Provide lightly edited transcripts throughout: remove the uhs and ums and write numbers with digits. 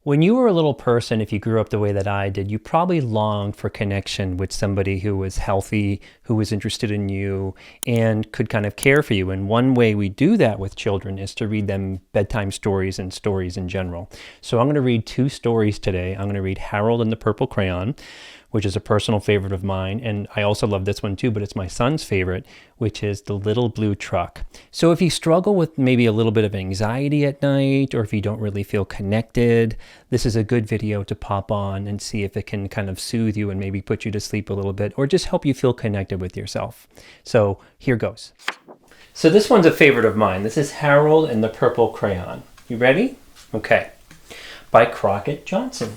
When you were a little person, if you grew up the way that I did, you probably longed for connection with somebody who was healthy, who was interested in you, and could kind of care for you. And one way we do that with children is to read them bedtime stories and stories in general. So I'm going to read two stories today. I'm going to read Harold and the Purple Crayon, which is a personal favorite of mine. And I also love this one too, but it's my son's favorite, which is The Little Blue Truck. So if you struggle with maybe a little bit of anxiety at night, or if you don't really feel connected, this is a good video to pop on and see if it can kind of soothe you and maybe put you to sleep a little bit, or just help you feel connected with yourself. So here goes. So this one's a favorite of mine. This is Harold and the Purple Crayon. You ready? Okay. By Crockett Johnson.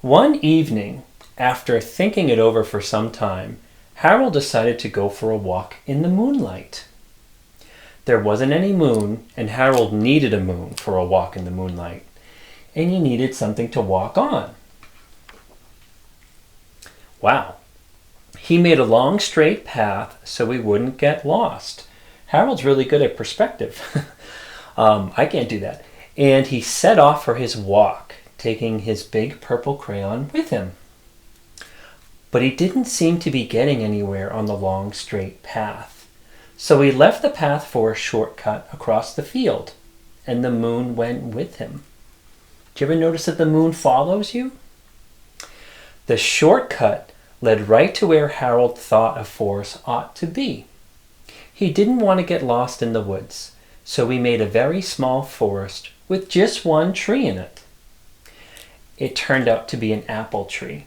One evening, after thinking it over for some time, Harold decided to go for a walk in the moonlight. There wasn't any moon, and Harold needed a moon for a walk in the moonlight, and he needed something to walk on. Wow. He made a long straight path so he wouldn't get lost. Harold's really good at perspective. I can't do that. And he set off for his walk, taking his big purple crayon with him. But he didn't seem to be getting anywhere on the long straight path. So he left the path for a shortcut across the field, and the moon went with him. Do you ever notice that the moon follows you? The shortcut led right to where Harold thought a forest ought to be. He didn't want to get lost in the woods, so he made a very small forest with just one tree in it. It turned out to be an apple tree.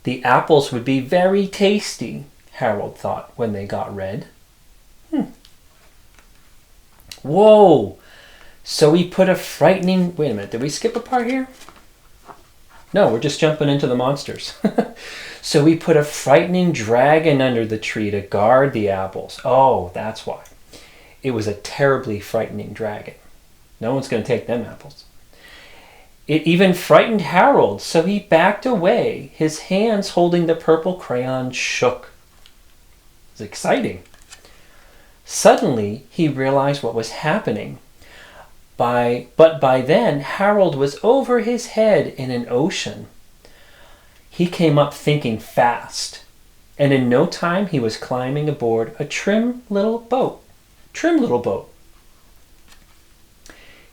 The apples would be very tasty, Harold thought, when they got red. Whoa! So he put a frightening... Wait a minute, did we skip a part here? No, we're just jumping into the monsters. So he put a frightening dragon under the tree to guard the apples. Oh, that's why. It was a terribly frightening dragon. No one's going to take them apples. It even frightened Harold, so he backed away. His hands holding the purple crayon shook. It was exciting. Suddenly, he realized what was happening. But by then, Harold was over his head in an ocean. He came up thinking fast, and in no time he was climbing aboard a trim little boat.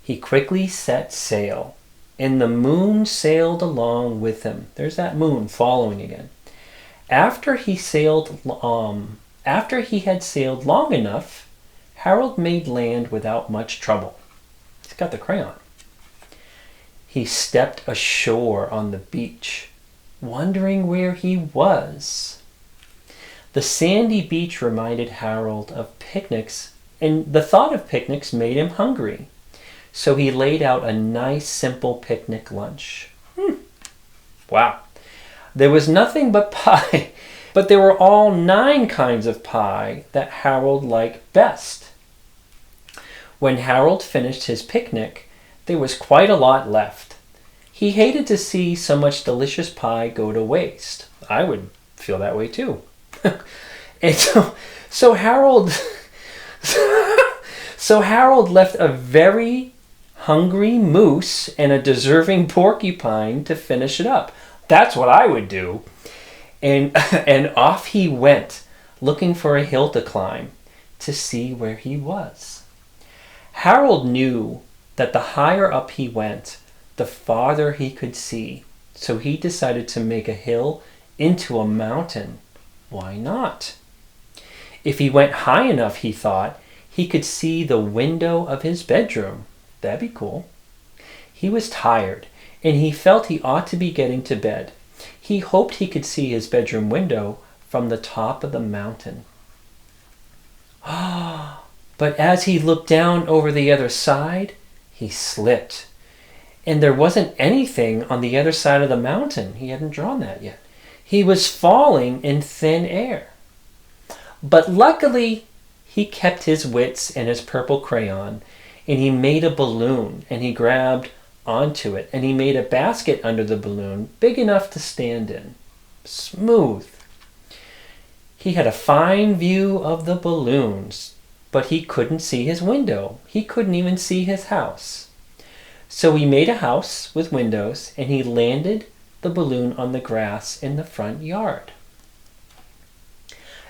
He quickly set sail, and the moon sailed along with him. There's that moon following again. After he had sailed long enough, Harold made land without much trouble. He's got the crayon. He stepped ashore on the beach, wondering where he was. The sandy beach reminded Harold of picnics, and the thought of picnics made him hungry. So he laid out a nice, simple picnic lunch. Wow. There was nothing but pie, but there were all 9 kinds of pie that Harold liked best. When Harold finished his picnic, there was quite a lot left. He hated to see so much delicious pie go to waste. I would feel that way too. And so Harold left a very hungry moose and a deserving porcupine to finish it up. That's what I would do. And off he went, looking for a hill to climb to see where he was. Harold knew that the higher up he went, the farther he could see. So he decided to make a hill into a mountain. Why not? If he went high enough, he thought, he could see the window of his bedroom. That'd be cool. He was tired, and he felt he ought to be getting to bed. He hoped he could see his bedroom window from the top of the mountain. But as he looked down over the other side, he slipped. And there wasn't anything on the other side of the mountain. He hadn't drawn that yet. He was falling in thin air. But luckily, he kept his wits and his purple crayon, and he made a balloon, and he grabbed onto it, and he made a basket under the balloon big enough to stand in. Smooth. He had a fine view of the balloons, but he couldn't see his window. He couldn't even see his house. So he made a house with windows, and he landed the balloon on the grass in the front yard.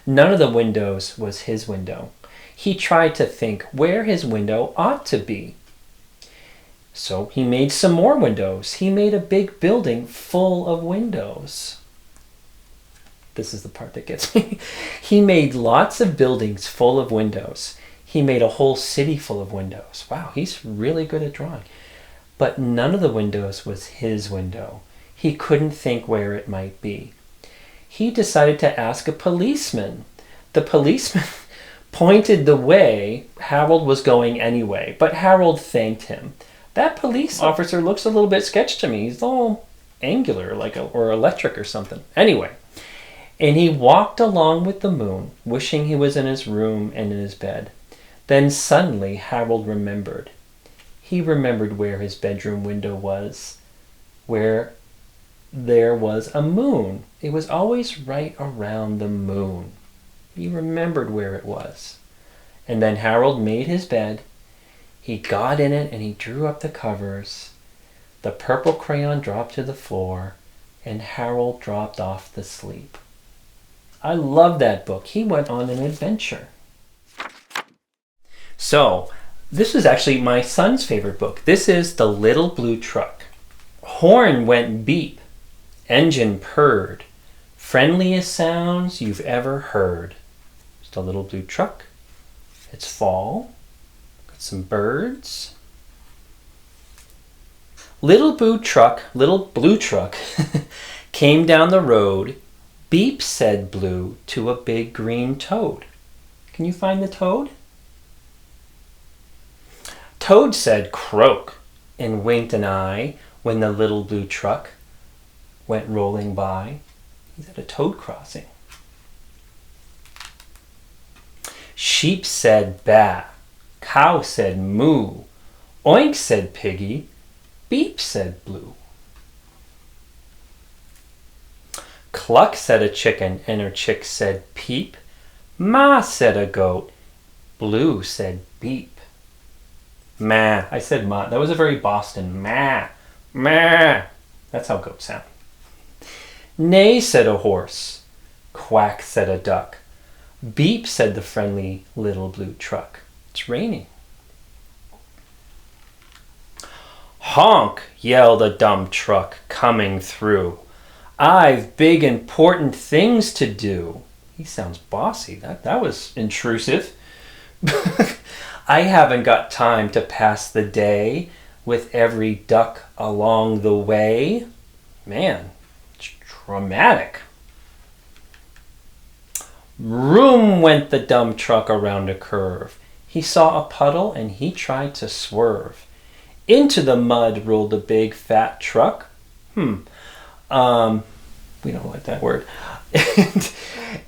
None of the windows was his window. He tried to think where his window ought to be. So he made some more windows. He made a big building full of windows. This is the part that gets me. He made lots of buildings full of windows. He made a whole city full of windows. Wow, he's really good at drawing. But none of the windows was his window. He couldn't think where it might be. He decided to ask a policeman. The policeman pointed the way Harold was going anyway, but Harold thanked him. That police officer looks a little bit sketch to me. He's all angular, or electric or something. Anyway, and he walked along with the moon, wishing he was in his room and in his bed. Then suddenly Harold remembered. He remembered where his bedroom window was, where there was a moon. It was always right around the moon. He remembered where it was. And then Harold made his bed. He got in it and he drew up the covers. The purple crayon dropped to the floor, and Harold dropped off to sleep. I love that book. He went on an adventure. So, this is actually my son's favorite book. This is The Little Blue Truck. Horn went beep. Engine purred. Friendliest sounds you've ever heard. It's the little blue truck. It's fall. Got some birds. Little blue truck came down the road. Beep, said Blue to a big green toad. Can you find the toad? Toad said croak and winked an eye when the little blue truck went rolling by. He's at a toad crossing. Sheep said baa. Cow said moo. Oink, said Piggy. Beep, said Blue. Cluck, said a chicken, and her chick said peep. Ma, said a goat. Blue said beep. Ma. I said ma. That was a very Boston ma. Ma. That's how goats sound. Neigh, said a horse. Quack, said a duck. Beep, said the friendly little blue truck. It's raining. Honk, yelled a dumb truck coming through. I've big important things to do. He sounds bossy. That was intrusive. I haven't got time to pass the day with every duck along the way. Man, it's dramatic. Vroom went the dumb truck around a curve. He saw a puddle and he tried to swerve. Into the mud rolled a big fat truck. We don't like that word.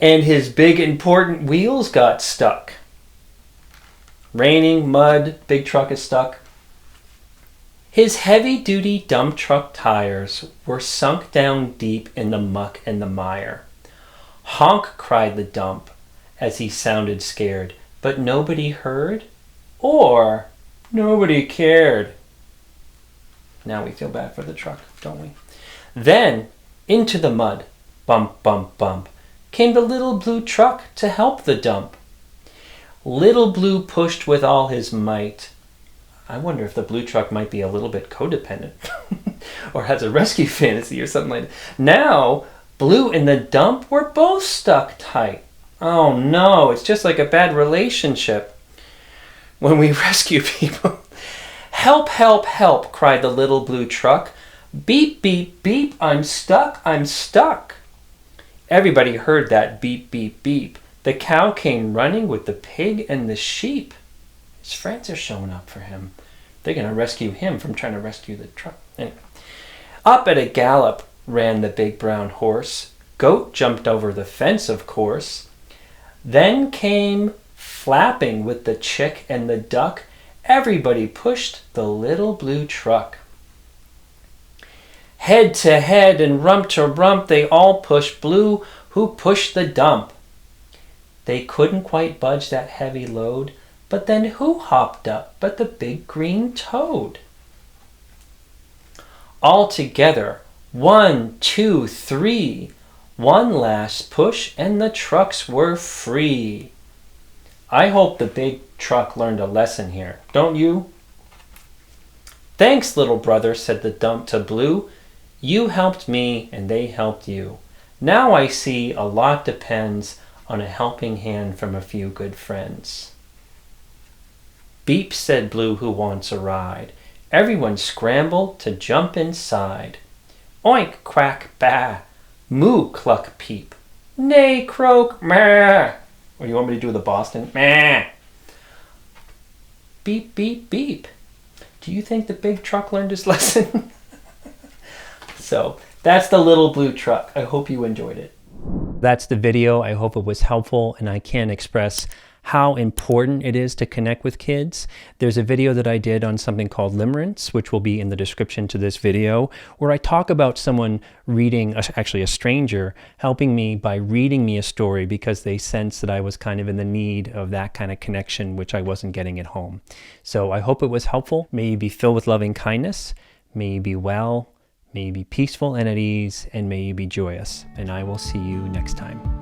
And his big important wheels got stuck. Raining, mud, big truck is stuck. His heavy-duty dump truck tires were sunk down deep in the muck and the mire. Honk, cried the dump as he sounded scared, but nobody heard or nobody cared. Now we feel bad for the truck, don't we? Then, into the mud, bump, bump, bump, came the little blue truck to help the dump. Little Blue pushed with all his might. I wonder if the blue truck might be a little bit codependent or has a rescue fantasy or something like that. Now, Blue and the dump were both stuck tight. Oh no, it's just like a bad relationship when we rescue people. Help, help, help, cried the little blue truck. Beep, beep, beep, I'm stuck, I'm stuck. Everybody heard that beep, beep, beep. The cow came running with the pig and the sheep. His friends are showing up for him. They're going to rescue him from trying to rescue the truck. Anyway. Up at a gallop ran the big brown horse. Goat jumped over the fence, of course. Then came flapping with the chick and the duck. Everybody pushed the little blue truck. Head to head and rump to rump, they all pushed Blue, who pushed the dump. They couldn't quite budge that heavy load, but then who hopped up but the big green toad? All together, 1, 2, 3. One last push and the trucks were free. I hope the big truck learned a lesson here, don't you? Thanks, little brother, said the dump to Blue. You helped me and they helped you. Now I see a lot depends on a helping hand from a few good friends. Beep, said Blue, who wants a ride. Everyone scrambled to jump inside. Oink, quack, bah. Moo, cluck, peep. Neigh, croak, meh. Or you want me to do the Boston? Meh. Beep, beep, beep. Do you think the big truck learned his lesson? So that's the little blue truck. I hope you enjoyed it. That's the video. I hope it was helpful, and I can't express how important it is to connect with kids. There's a video that I did on something called limerence, which will be in the description to this video, where I talk about someone reading, actually a stranger, helping me by reading me a story because they sensed that I was kind of in the need of that kind of connection, which I wasn't getting at home. So I hope it was helpful. May you be filled with loving kindness. May you be well. May you be peaceful and at ease, and may you be joyous. And I will see you next time.